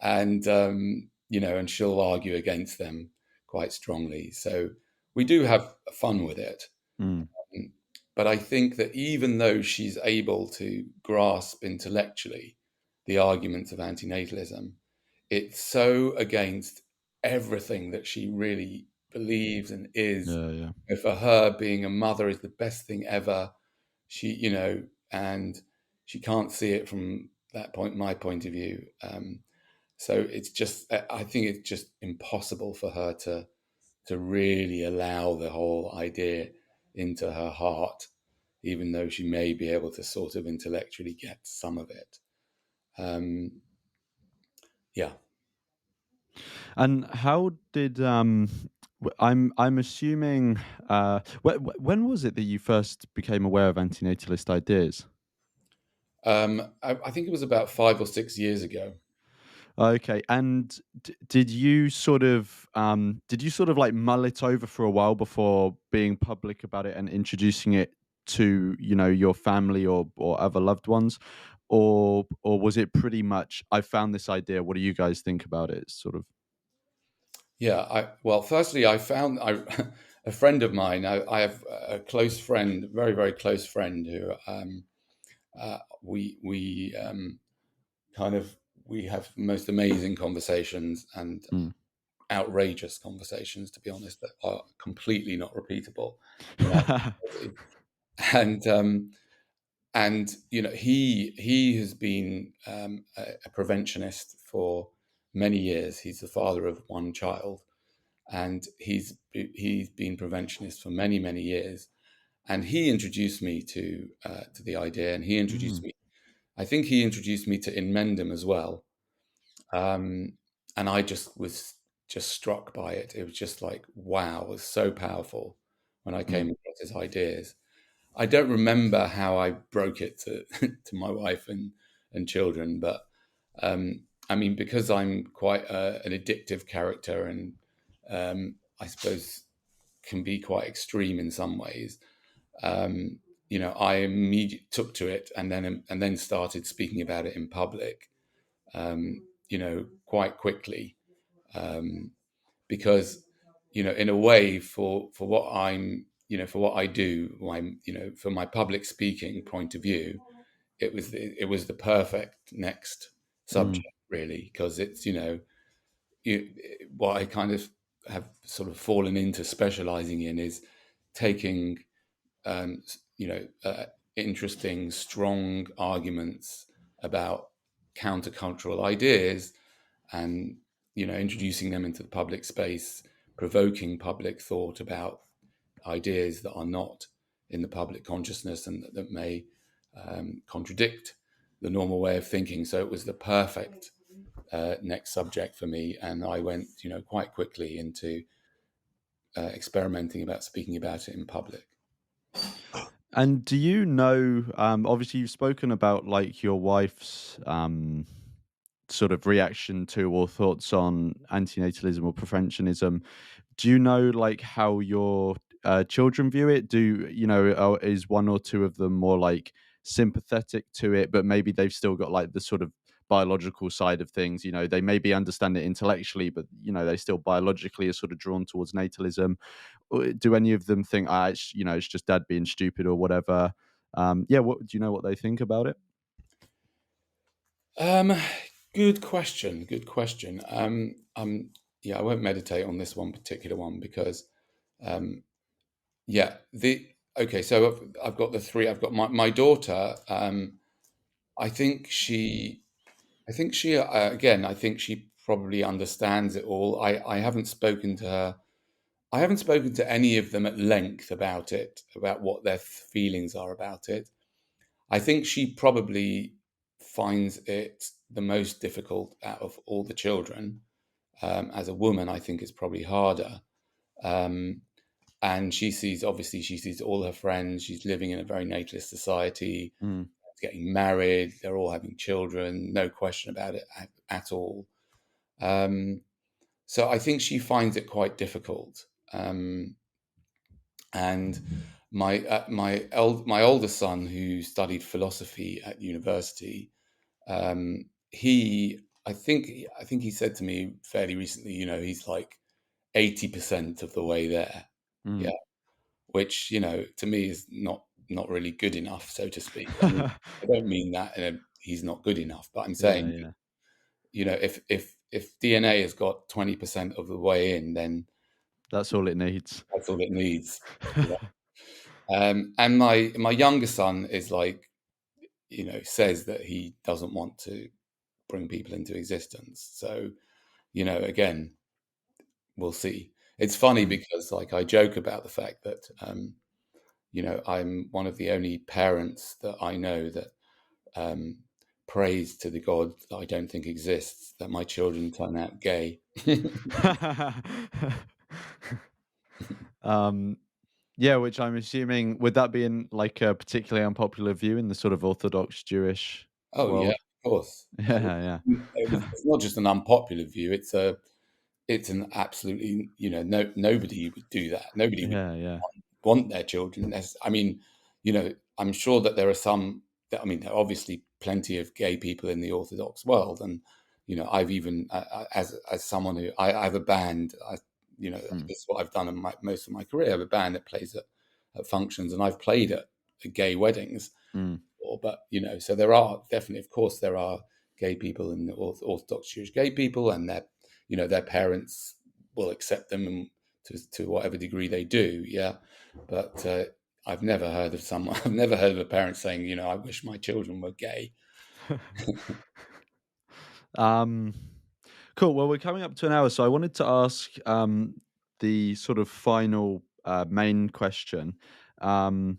and she'll argue against them quite strongly. So we do have fun with it. mm, Um, But I think that even though she's able to grasp intellectually the arguments of antinatalism, it's so against everything that she really believes and is. yeah, yeah. For her, being a mother is the best thing ever. And she can't see it from my point of view. So it's just, I think it's just impossible for her to really allow the whole idea into her heart, even though she may be able to sort of intellectually get some of it. Um, yeah. And how did I'm assuming when was it that you first became aware of antinatalist ideas? I think it was about 5 or 6 years ago. Okay, and did you sort of like mull it over for a while before being public about it and introducing it to your family or other loved ones, or was it pretty much I found this idea? What do you guys think about it? Sort of. Yeah. Well, firstly, a friend of mine. I have a close friend, very, very close friend, who we kind of we have most amazing conversations, and Mm, outrageous conversations, to be honest, that are completely not repeatable in our society. And he has been a preventionist for many years. He's the father of one child, and he's been preventionist for many years. And he introduced me to the idea, and he introduced Mm, me. I think he introduced me to Inmendum as well. And I just was just struck by it. It was just like, wow, it was so powerful when I came mm, across his ideas. I don't remember how I broke it to to my wife and children, but I mean, because I'm quite an addictive character, and I suppose can be quite extreme in some ways. Um, I immediately took to it, and then started speaking about it in public. Quite quickly, um, because in a way, for what for what I do, for my public speaking point of view, it was the perfect next mm, subject, really, because it's you, what I kind of have sort of fallen into specializing in is taking um, you know uh, interesting, strong arguments about countercultural ideas, and introducing them into the public space, provoking public thought about ideas that are not in the public consciousness, and that may contradict the normal way of thinking. So it was the perfect next subject for me, and I went quite quickly into experimenting about speaking about it in public. and do you know, obviously you've spoken about like your wife's sort of reaction to or thoughts on antinatalism or preventionism. Do you know like how your children view it? Do you know, is one or two of them more like sympathetic to it, but maybe they've still got like the sort of biological side of things? You know, they maybe understand it intellectually, but they still biologically are sort of drawn towards natalism. Do any of them think, it's just dad being stupid or whatever? Yeah, what do you know what they think about it? Um, Good question. Good question. Yeah, I won't meditate on this one particular one because, um, yeah, the okay. So I've got the three. I've got my daughter. I think she, I think she, again, I think she probably understands it all. I haven't spoken to her. I haven't spoken to any of them at length about it, about what their feelings are about it. I think she probably finds it the most difficult out of all the children. As a woman, I think it's probably harder. Um, and obviously, she sees all her friends. She's living in a very natalist society, Mm. getting married. They're all having children, no question about it at all. Um, so I think she finds it quite difficult. And my older son, who studied philosophy at university, he I think he said to me fairly recently, he's like 80% of the way there. Yeah, Mm. which to me is not really good enough, so to speak. I mean, I don't mean that he's not good enough, but I'm Yeah, saying, yeah. if DNA has got 20% of the way in, then That's all it needs. that's all it needs. Yeah. And my younger son is like, says that he doesn't want to bring people into existence. So, again, we'll see. It's funny Mm. because, like, I joke about the fact that, I'm one of the only parents that I know that um, prays to the God that I don't think exists that my children turn out gay. Um, yeah, which I'm assuming would that be in like a particularly unpopular view in the sort of Orthodox Jewish Oh yeah, world? of course, of course. Yeah, It's not just an unpopular view. It's an absolutely, nobody would do that. Nobody would yeah, yeah. want their children. I mean, I'm sure that there are some. I mean, there are obviously plenty of gay people in the Orthodox world, and I've even as someone who I have a band. Mm, This is what I've done in most of my career. I have a band that plays at functions, and I've played at gay weddings. mm, But so there are definitely, of course, there are gay people in the Orthodox Jewish gay people, and their parents will accept them and to whatever degree they do. Yeah, but I've never heard of someone. I've never heard of a parent saying, I wish my children were gay. Um, cool. Well, we're coming up to an hour, so I wanted to ask the sort of final main question, um,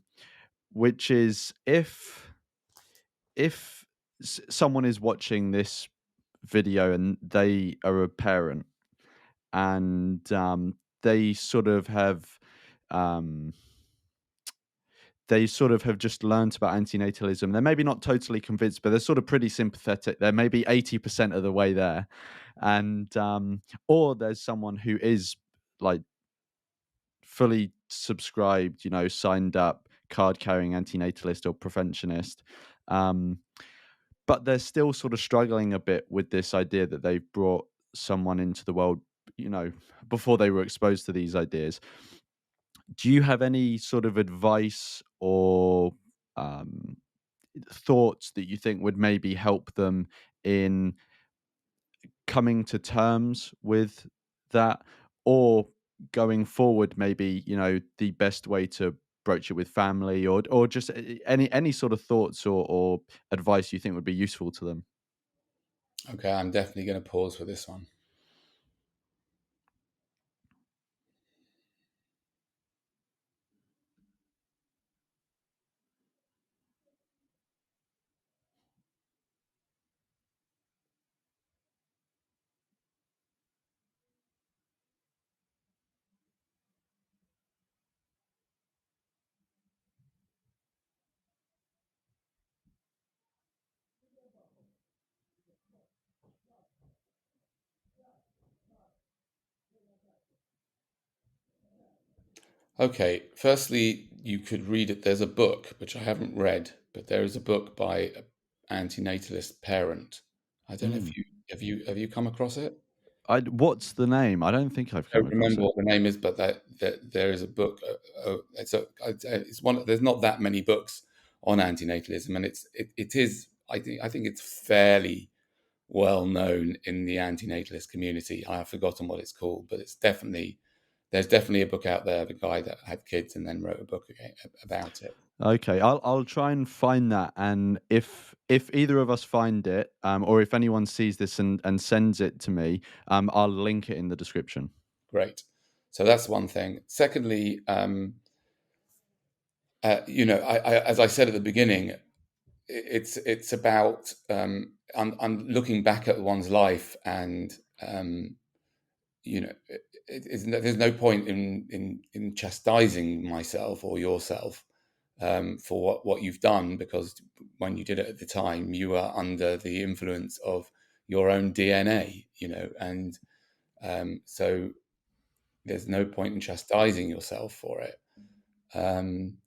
which is if someone is watching this video and they are a parent and they sort of have um, they sort of have just learnt about antinatalism. They're maybe not totally convinced, but they're sort of pretty sympathetic. They're maybe 80% of the way there. And or there's someone who is like fully subscribed, signed up, card carrying antinatalist or preventionist. Um, but they're still sort of struggling a bit with this idea that they've brought someone into the world, you know, before they were exposed to these ideas. Do you have any sort of advice or um, thoughts that you think would maybe help them in coming to terms with that, or going forward, maybe the best way to broach it with family, or just any sort of thoughts or advice you think would be useful to them? Okay, I'm definitely going to pause for this one. Okay, firstly, you could read it. There's a book which I haven't read, but there is a book by an antinatalist parent. I don't know if Mm. you come across it. What's the name? I don't think I've I come don't across remember it. what the name is, but that there is a book. It's one. There's not that many books on antinatalism, and it is. I think it's fairly well known in the antinatalist community. I have forgotten what it's called, but there's definitely a book out there of a guy that had kids and then wrote a book about it. Okay, I'll try and find that, and if either of us find it, or if anyone sees this and sends it to me, I'll link it in the description. Great. So that's one thing. Secondly, as I said at the beginning, it's about I'm looking back at one's life, and there's no point in chastising myself or yourself for what you've done, because when you did it at the time, you were under the influence of your own DNA, and so there's no point in chastising yourself for it. Um,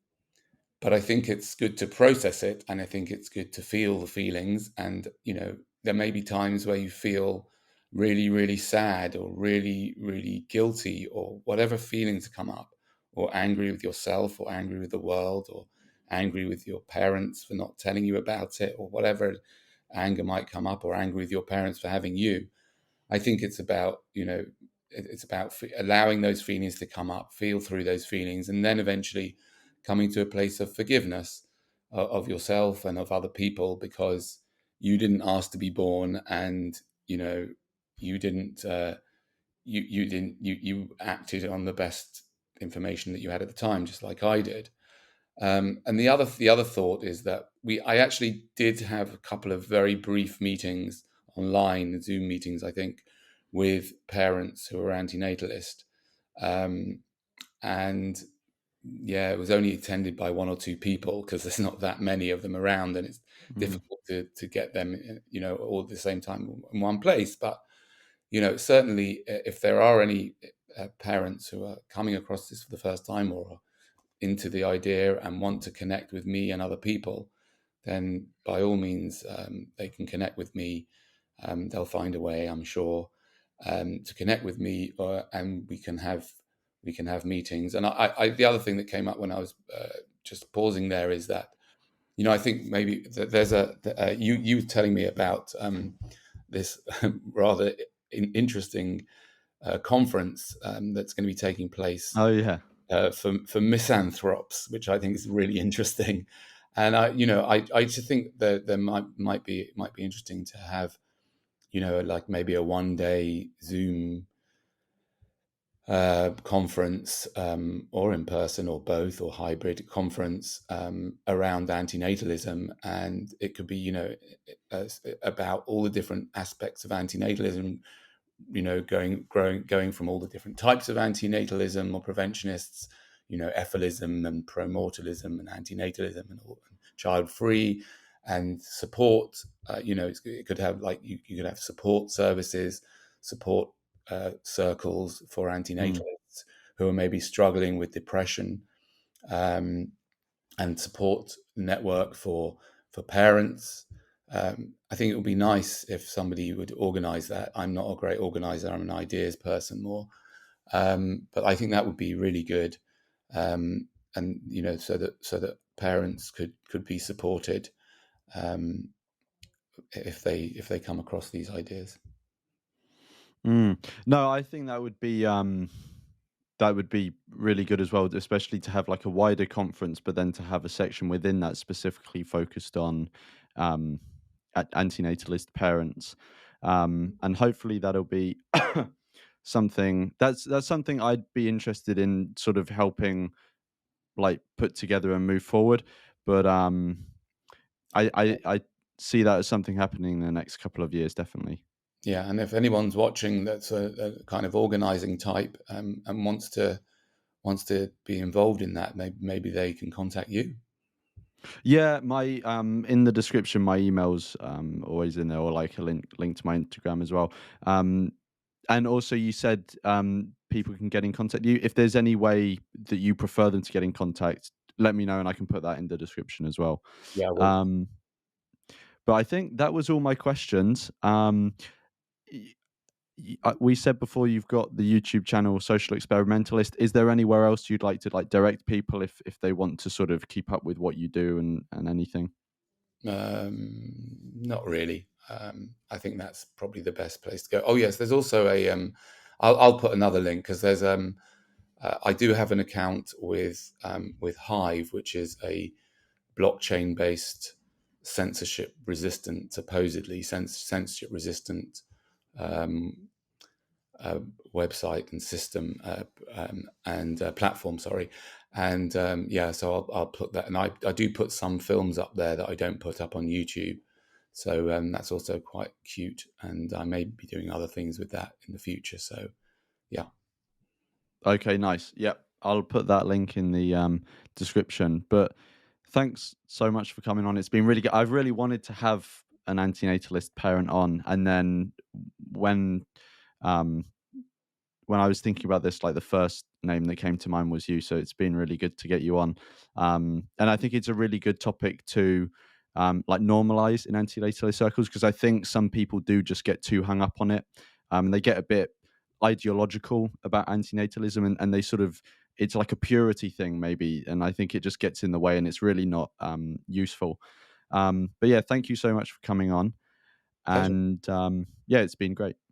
but I think it's good to process it, and I think it's good to feel the feelings. And there may be times where you feel really, really sad, or really, really guilty, or whatever feelings come up, or angry with yourself, or angry with the world, or angry with your parents for not telling you about it, or whatever anger might come up, or angry with your parents for having you. I think it's about allowing those feelings to come up, feel through those feelings, and then eventually coming to a place of forgiveness of yourself and of other people, because you didn't ask to be born, and you didn't you acted on the best information that you had at the time, just like I did. And the other thought is that I actually did have a couple of very brief meetings online, Zoom meetings, I think, with parents who are antinatalist, um, and yeah, it was only attended by one or two people because there's not that many of them around, and it's Mm. difficult to get them, all at the same time in one place. But certainly, if there are any parents who are coming across this for the first time, or into the idea and want to connect with me and other people, then by all means, they can connect with me. They'll find a way, I'm sure, to connect with me, and we can have meetings. And the other thing that came up when I was just pausing there is that I think maybe there's you telling me about this rather interesting conference that's going to be taking place Oh yeah. for misanthropes, which I think is really interesting. And I just think that there might be interesting to have, like maybe a 1 day Zoom conference, or in person, or both, or hybrid conference, around antinatalism, and it could be, about all the different aspects of antinatalism, going from all the different types of antinatalism or preventionists, ephilism and promortalism and antinatalism and all, and child free and support. It could have, like, you could have support services, support circles for Mm. antinatalists who are maybe struggling with depression, um, and support network for parents. I think it would be nice if somebody would organise that. I'm not a great organiser; I'm an ideas person more, but I think that would be really good, and so that parents could be supported, um, if they come across these ideas. Mm. No, I think that would be really good as well, especially to have like a wider conference, but then to have a section within that specifically focused on um, antinatalist parents, and hopefully that'll be something that's something I'd be interested in, sort of helping like put together and move forward. But I see that as something happening in the next couple of years, definitely. Yeah, and if anyone's watching that's a kind of organising type, and wants to be involved in that, maybe they can contact you. Yeah, my in the description, my email's always in there, or like a link to my Instagram as well. Um, and also, you said people can get in contact with you. If there's any way that you prefer them to get in contact, let me know, and I can put that in the description as well. Yeah, well, Um, but I think that was all my questions. Y- we said before you've got the YouTube channel Social Experimentalist. Is there anywhere else you'd like to like direct people if they want to sort of keep up with what you do and anything? not really. I think that's probably the best place to go. Oh yes, there's also a. I'll put another link because there's I do have an account with Hive, which is a blockchain based censorship resistant, supposedly censorship resistant, um, uh, website and system, and platform. Sorry, and yeah, so I'll put that, and I do put some films up there that I don't put up on YouTube. So that's also quite cute, and I may be doing other things with that in the future. So yeah, Okay, nice. Yep. I'll put that link in the description. But thanks so much for coming on. It's been really good. I've really wanted to have an antinatalist parent on, and then when um when I was thinking about this, like the first name that came to mind was you. So it's been really good to get you on. And I think it's a really good topic to like normalize in anti-natalist circles, because I think some people do just get too hung up on it. They get a bit ideological about antinatalism, and they sort of, it's like a purity thing maybe. And I think it just gets in the way, and it's really not useful. But yeah, thank you so much for coming on. pleasure. And yeah, it's been great.